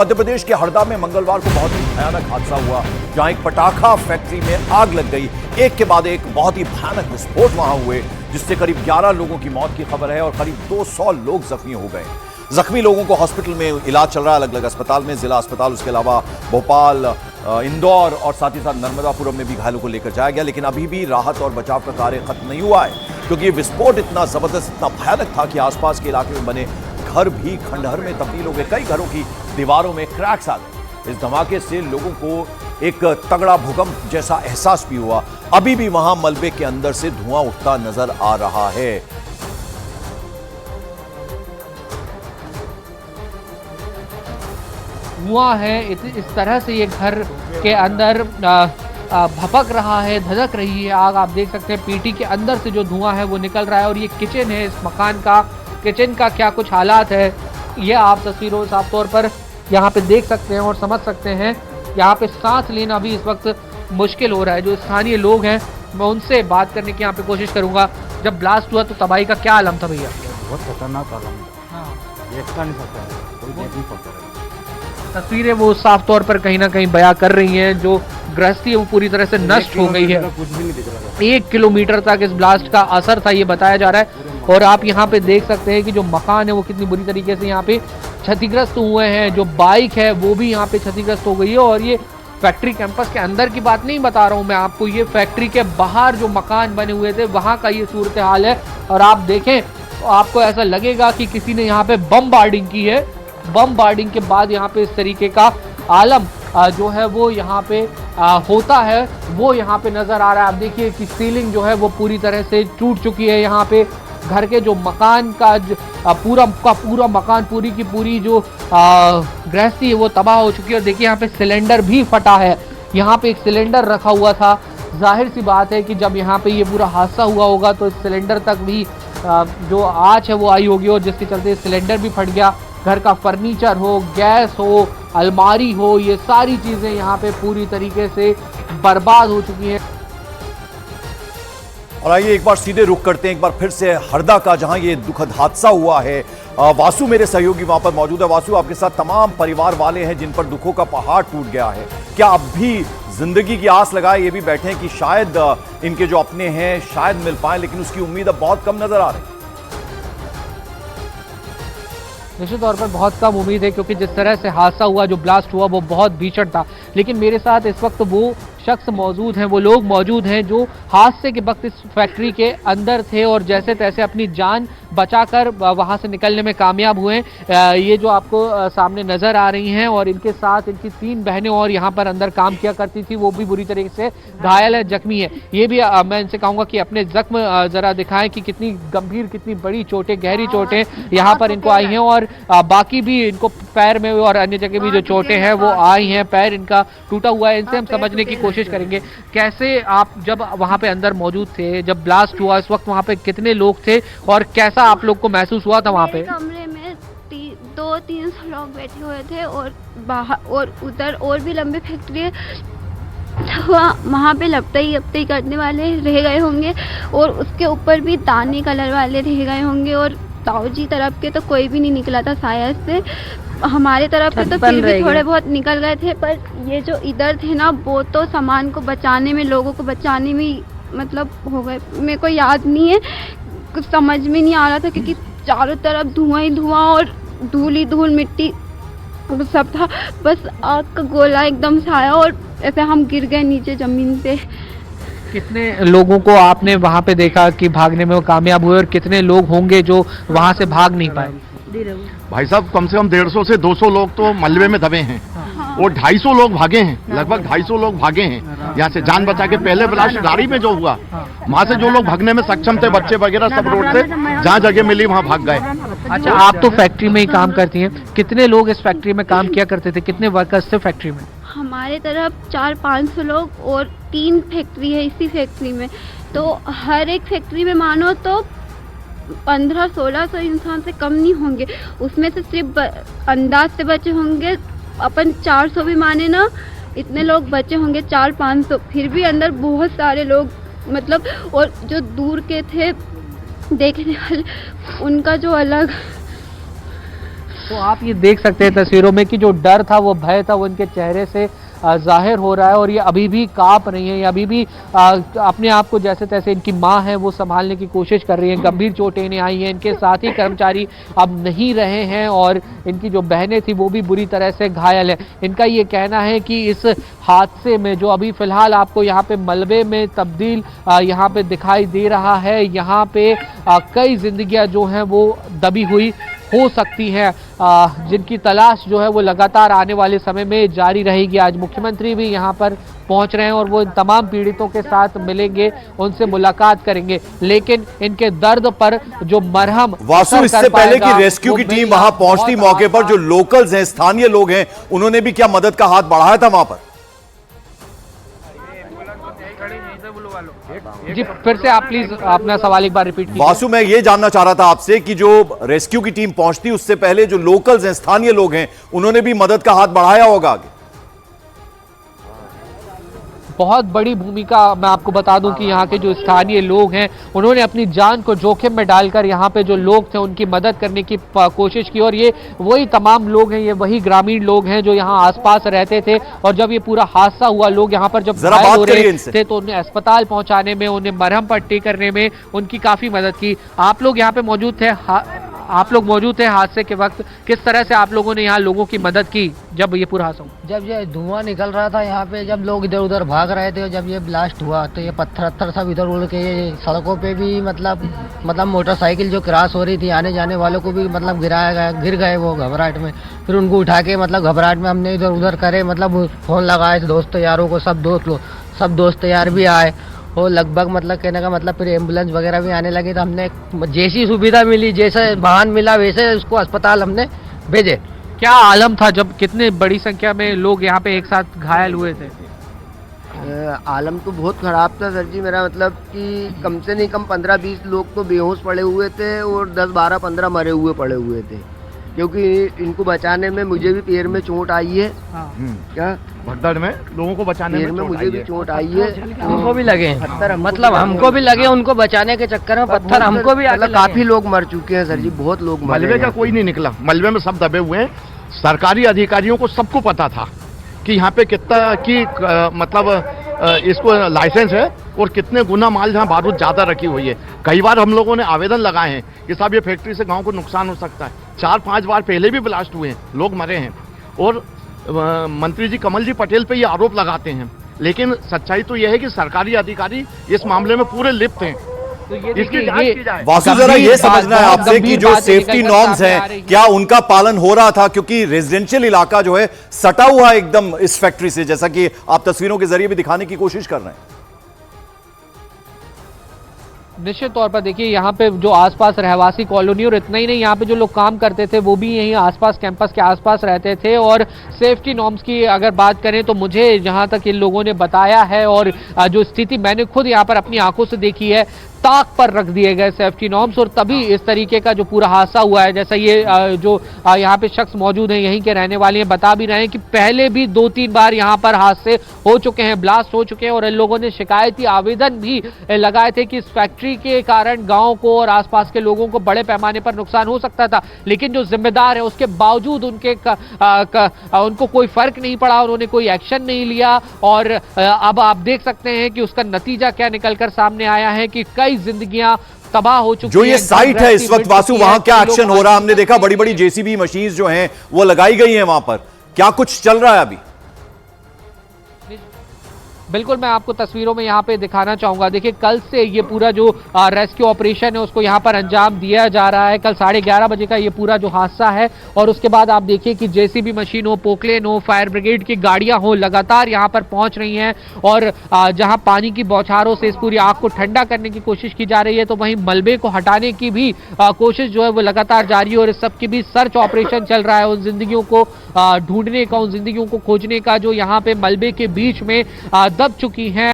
मध्य प्रदेश के हरदा में मंगलवार को बहुत ही भयानक हादसा हुआ, जहां एक पटाखा फैक्ट्री में आग लग गई। एक के बाद एक बहुत ही भयानक विस्फोट वहां हुए, जिससे करीब 11 लोगों की मौत की खबर है और करीब 200 लोग जख्मी हो गए। जख्मी लोगों को हॉस्पिटल में इलाज चल रहा है, अलग अलग अस्पताल में, जिला अस्पताल, उसके अलावा भोपाल, इंदौर और साथ ही साथ नर्मदापुरम में भी घायलों को लेकर जाया गया। लेकिन अभी भी राहत और बचाव का कार्य खत्म नहीं हुआ है, क्योंकि ये विस्फोट इतना जबरदस्त, इतना भयानक था कि आसपास के इलाके में बने घर भी खंडहर में तब्दील हो गए। कई घरों की दीवारों में क्रैक्स आ गए। इस धमाके से लोगों को एक तगड़ा भूकंप जैसा एहसास भी हुआ। अभी भी वहां मलबे के अंदर से धुआं उठता नजर आ रहा है। धुआं है, इस तरह से ये घर के अंदर भपक रहा है, धधक रही है आग। आप देख सकते हैं पीटी के अंदर से जो धुआं है वो निकल रहा है। और ये किचन है इस मकान का, किचन का क्या कुछ हालात है ये आप तस्वीरों साफ तौर पर यहाँ पे देख सकते हैं और समझ सकते हैं। यहाँ पे सांस लेना भी इस वक्त मुश्किल हो रहा है। जो स्थानीय लोग हैं मैं उनसे बात करने की यहाँ पे कोशिश करूंगा। जब ब्लास्ट हुआ तो तबाही का क्या आलम था भैया? बहुत खतरनाक आलम था, ये नहीं सकता है, कोई देख नहीं सकता है। तस्वीरें वो साफ तौर पर कहीं ना कहीं बयां कर रही हैं। जो गृहस्थी है वो पूरी तरह से नष्ट हो गई है। कुछ भी नहीं दिख रहा। 1 किलोमीटर तक इस ब्लास्ट का असर था ये बताया जा रहा है। और आप यहाँ पे देख सकते हैं कि जो मकान है वो कितनी बुरी तरीके से यहाँ पे क्षतिग्रस्त हुए हैं। जो बाइक है वो भी यहाँ पे क्षतिग्रस्त हो गई है। और ये फैक्ट्री कैंपस के अंदर की बात नहीं बता रहा हूँ मैं आपको, ये फैक्ट्री के बाहर जो मकान बने हुए थे वहाँ का ये सूरत हाल है। और आप देखें तो आपको ऐसा लगेगा कि किसी ने यहाँ पे बमबार्डिंग की है। बमबार्डिंग के बाद यहाँ पे इस तरीके का आलम जो है वो यहाँ पे होता है वो यहाँ पे नजर आ रहा है। आप देखिए कि सीलिंग जो है वो पूरी तरह से टूट चुकी है। यहाँ पे घर के जो मकान का पूरा मकान, पूरी की पूरी जो गृहस्थी है वो तबाह हो चुकी है। और देखिए यहाँ पे सिलेंडर भी फटा है। यहाँ पे एक सिलेंडर रखा हुआ था। जाहिर सी बात है कि जब यहाँ पे ये पूरा हादसा हुआ होगा तो इस सिलेंडर तक भी जो आँच है वो आई होगी और जिसके चलते सिलेंडर भी फट गया। घर का फर्नीचर हो, गैस हो, अलमारी हो, ये सारी चीजें यहाँ पे पूरी तरीके से बर्बाद हो चुकी हैं। और आइए एक बार सीधे रुख करते हैं एक बार फिर से हरदा का, जहां ये दुखद हादसा हुआ है। वासु मेरे सहयोगी वहां पर मौजूद है। वासु, आपके साथ तमाम परिवार वाले हैं जिन पर दुखों का पहाड़ टूट गया है। क्या अब भी जिंदगी की आस लगाए ये भी बैठे हैं कि शायद इनके जो अपने हैं शायद मिल पाए, लेकिन उसकी उम्मीद अब बहुत कम नजर आ रही है? निश्चित तौर पर बहुत कम उम्मीद है, क्योंकि जिस तरह से हादसा हुआ, जो ब्लास्ट हुआ वो बहुत भीषण था। लेकिन मेरे साथ इस वक्त वो शख्स मौजूद हैं, वो लोग मौजूद हैं जो हादसे के वक्त इस फैक्ट्री के अंदर थे और जैसे तैसे अपनी जान बचाकर वहां से निकलने में कामयाब हुए। ये जो आपको सामने नजर आ रही हैं और इनके साथ इनकी 3 बहनें और यहाँ पर अंदर काम किया करती थी, वो भी बुरी तरीके से घायल है, जख्मी है। ये भी मैं इनसे कहूँगा कि अपने जख्म जरा दिखाएं कि कितनी गंभीर, कितनी बड़ी चोटें, गहरी चोटें यहाँ पर इनको आई हैं। और बाकी भी इनको पैर में और अन्य जगह भी जो चोटें हैं वो आई हैं। पैर इनका टूटा हुआ है। इनसे हम समझने की कोशिश करेंगे कैसे आप जब वहां पे अंदर मौजूद थे, जब ब्लास्ट हुआ, इस वक्त वहां पे कितने लोग थे और कैसा आप लोग को महसूस हुआ था वहां पे? कमरे में 200-300 लोग बैठे हुए थे और बाहर और उधर और भी लंबे फैक्ट्री है, वहाँ पे लपटाई करने वाले रह गए होंगे और उसके ऊपर भी दाने कलर वाले रह गए होंगे। और ताऊजी तरफ के तो कोई भी नहीं निकला था शायद से, हमारे तरफ के तो फिर भी थोड़े बहुत निकल गए थे। पर ये जो इधर थे ना, वो तो सामान को बचाने में, लोगों को बचाने में मतलब हो गए। मेरे को याद नहीं है, कुछ समझ में नहीं आ रहा था क्योंकि चारों तरफ धुआं ही धुआं और धूल ही धूल, मिट्टी सब था। बस आग का गोला एकदम से आया और ऐसे हम गिर गए नीचे जमीन पे। कितने लोगों को आपने वहां पे देखा कि भागने में वो कामयाब हुए और कितने लोग होंगे जो वहां से भाग नहीं पाए? भाई साहब, कम से कम 150 से 200 लोग तो मलबे में दबे हैं और 250 लोग भागे हैं, लगभग 250 लोग भागे हैं यहाँ से जान बचा के। पहले ब्लास्ट गाड़ी में जो हुआ, वहाँ से जो लोग भागने में सक्षम थे, बच्चे वगैरह सब रोड से जहाँ जगह मिली वहाँ भाग गए। अच्छा, आप तो फैक्ट्री में ही काम करती हैं, कितने लोग इस फैक्ट्री में काम किया करते थे, कितने वर्कर्स थे फैक्ट्री में? हमारे तरफ 400-500 लोग और 3 फैक्ट्री है इसी फैक्ट्री में। तो हर एक फैक्ट्री में मानो तो 1500-1600 इंसान से कम नहीं होंगे। उसमें से सिर्फ अंदाज से बचे होंगे, अपन 400 भी माने ना, इतने लोग बचे होंगे 400-500। फिर भी अंदर बहुत सारे लोग मतलब, और जो दूर के थे देखने वाले, उनका जो अलग तो आप ये देख सकते हैं तस्वीरों में कि जो डर था, वो भय था, वो इनके चेहरे से जाहिर हो रहा है और ये अभी भी कांप रही हैं, ये अभी भी अपने आप को जैसे तैसे, इनकी माँ है वो संभालने की कोशिश कर रही है। गंभीर चोटें इन्हें आई हैं, इनके साथी कर्मचारी अब नहीं रहे हैं और इनकी जो बहनें थी वो भी बुरी तरह से घायल है। इनका ये कहना है कि इस हादसे में जो अभी फिलहाल आपको यहाँ पे मलबे में तब्दील यहाँ पे दिखाई दे रहा है, यहाँ पे कई जिंदगियां जो हैं वो दबी हुई हो सकती है, जिनकी तलाश जो है वो लगातार आने वाले समय में जारी रहेगी। आज मुख्यमंत्री भी यहाँ पर पहुंच रहे हैं और वो इन तमाम पीड़ितों के साथ मिलेंगे, उनसे मुलाकात करेंगे, लेकिन इनके दर्द पर जो मरहम वासु, इससे पहले कि रेस्क्यू की टीम वहां पहुंचती मौके पर जो लोकल्स हैं, स्थानीय लोग हैं, उन्होंने भी क्या मदद का हाथ बढ़ाया था वहां पर? जी फिर से आप प्लीज अपना सवाल एक बार रिपीट कीजिए। वासु, मैं ये जानना चाह रहा था आपसे कि जो रेस्क्यू की टीम पहुंचती उससे पहले जो लोकल्स हैं, स्थानीय लोग हैं, उन्होंने भी मदद का हाथ बढ़ाया होगा आगे? बहुत बड़ी भूमिका मैं आपको बता दूं कि यहाँ के जो स्थानीय लोग हैं उन्होंने अपनी जान को जोखिम में डालकर यहाँ पे जो लोग थे उनकी मदद करने की कोशिश की और ये वही तमाम लोग हैं, ये वही ग्रामीण लोग हैं जो यहाँ आसपास रहते थे और जब ये पूरा हादसा हुआ, लोग यहाँ पर जब घायल हो रहे थे तो उन्हें अस्पताल पहुंचाने में, उन्हें मरहम पट्टी करने में उनकी काफी मदद की। आप लोग यहाँ पे मौजूद थे, आप लोग मौजूद थे हादसे के वक्त, किस तरह से आप लोगों ने यहाँ लोगों की मदद की जब ये पूरा हादसा हुआ? जब ये धुआं निकल रहा था यहाँ पे, जब लोग इधर उधर भाग रहे थे, जब ये ब्लास्ट हुआ तो ये पत्थर सब इधर उड़ के ये सड़कों पे भी मतलब मोटरसाइकिल जो क्रॉस हो रही थी, आने जाने वालों को भी मतलब गिराया गया, गिर गए वो घबराहट में। फिर उनको उठा के मतलब घबराहट में हमने इधर उधर करे, मतलब फ़ोन लगाए दोस्त यारों को, सब दोस्त यार भी आए और लगभग मतलब कहने का मतलब फिर एम्बुलेंस वगैरह भी आने लगी, तो हमने जैसी सुविधा मिली, जैसे वाहन मिला वैसे उसको अस्पताल हमने भेजे। क्या आलम था जब कितने बड़ी संख्या में लोग यहाँ पे एक साथ घायल हुए थे? आलम तो बहुत ख़राब था सर जी, मेरा मतलब कि कम से नहीं कम 15-20 लोग तो बेहोश पड़े हुए थे और 10-12-15 मरे हुए पड़े हुए थे, क्योंकि इनको बचाने में मुझे भी पैर में चोट आई है। क्या भगदड़ में लोगों को बचाने में मुझे भी चोट आई है, उनको भी लगे पत्थर, मतलब हमको भी लगे, उनको बचाने के चक्कर में पत्थर हमको भी, मतलब काफी लोग मर चुके हैं सर जी, बहुत लोग मरे। मलबे का कोई नहीं निकला, मलबे में सब दबे हुए हैं। सरकारी अधिकारियों को सबको पता था कि यहाँ पे कितना की मतलब इसको लाइसेंस है और कितने गुना माल जहाँ बारूद ज्यादा रखी हुई है। कई बार हम लोगों ने आवेदन लगाए हैं कि साहब ये फैक्ट्री से गांव को नुकसान हो सकता है। 4-5 बार पहले भी ब्लास्ट हुए हैं, लोग मरे हैं और मंत्री जी कमल जी पटेल पे ये आरोप लगाते हैं, लेकिन सच्चाई तो यह है कि सरकारी अधिकारी इस मामले में पूरे लिप्त हैं। तो इसकी जांच की जाए। वासु, जरा ये समझना है आपसे कि जो सेफ्टी नॉर्म्स हैं क्या उनका पालन हो रहा था, क्योंकि रेजिडेंशियल इलाका जो है सटा हुआ एकदम इस फैक्ट्री से, जैसा कि आप तस्वीरों के जरिए भी दिखाने की कोशिश कर रहे हैं। निश्चित तौर पर देखिए यहाँ पे जो आसपास रहवासी कॉलोनी, और इतना ही नहीं, यहाँ पे जो लोग काम करते थे वो भी यहीं आसपास कैंपस के आसपास रहते थे। और सेफ्टी नॉर्म्स की अगर बात करें तो मुझे जहाँ तक इन लोगों ने बताया है और जो स्थिति मैंने खुद यहाँ पर अपनी आंखों से देखी है, ताक पर रख दिए गए सेफ्टी नॉर्म्स और तभी इस तरीके का जो पूरा हादसा हुआ है। जैसा ये जो यहाँ पे शख्स मौजूद हैं, यहीं के रहने वाले हैं, बता भी रहे हैं कि पहले भी 2-3 बार यहाँ पर हादसे हो चुके हैं, ब्लास्ट हो चुके हैं और इन लोगों ने शिकायती आवेदन भी लगाए थे कि इस फैक्ट्री के कारण गांव को और आसपास के लोगों को बड़े पैमाने पर नुकसान हो सकता था, लेकिन जो जिम्मेदार है उसके बावजूद उनको कोई फर्क नहीं पड़ा, उन्होंने कोई एक्शन नहीं लिया। और अब आप देख सकते हैं कि उसका नतीजा क्या निकलकर सामने आया है कि कई जिंदगियां तबाह हो चुकी हैं। जो ये साइट है इस वक्त वासु, वहां क्या एक्शन हो रहा है? हमने देखा बड़ी बड़ी जेसीबी मशीन्स जो हैं वो लगाई गई हैं वहां पर, क्या कुछ चल रहा है अभी? बिल्कुल, मैं आपको तस्वीरों में यहाँ पे दिखाना चाहूंगा। देखिए, कल से ये पूरा जो रेस्क्यू ऑपरेशन है उसको यहाँ पर अंजाम दिया जा रहा है। कल 11:30 बजे का ये पूरा जो हादसा है और उसके बाद आप देखिए कि जेसीबी मशीन हो, पोकलेन हो, फायर ब्रिगेड की गाड़ियां हो, लगातार यहाँ पर पहुंच रही हैं और जहां पानी की बौछारों से इस पूरी आग को ठंडा करने की कोशिश की जा रही है, तो वहीं मलबे को हटाने की भी कोशिश जो है वो लगातार जारी है और इस सब की भी सर्च ऑपरेशन चल रहा है, उन जिंदगियों को ढूंढने का, उन जिंदगियों को खोजने का जो यहाँ पे मलबे के बीच में दब चुकी हैं।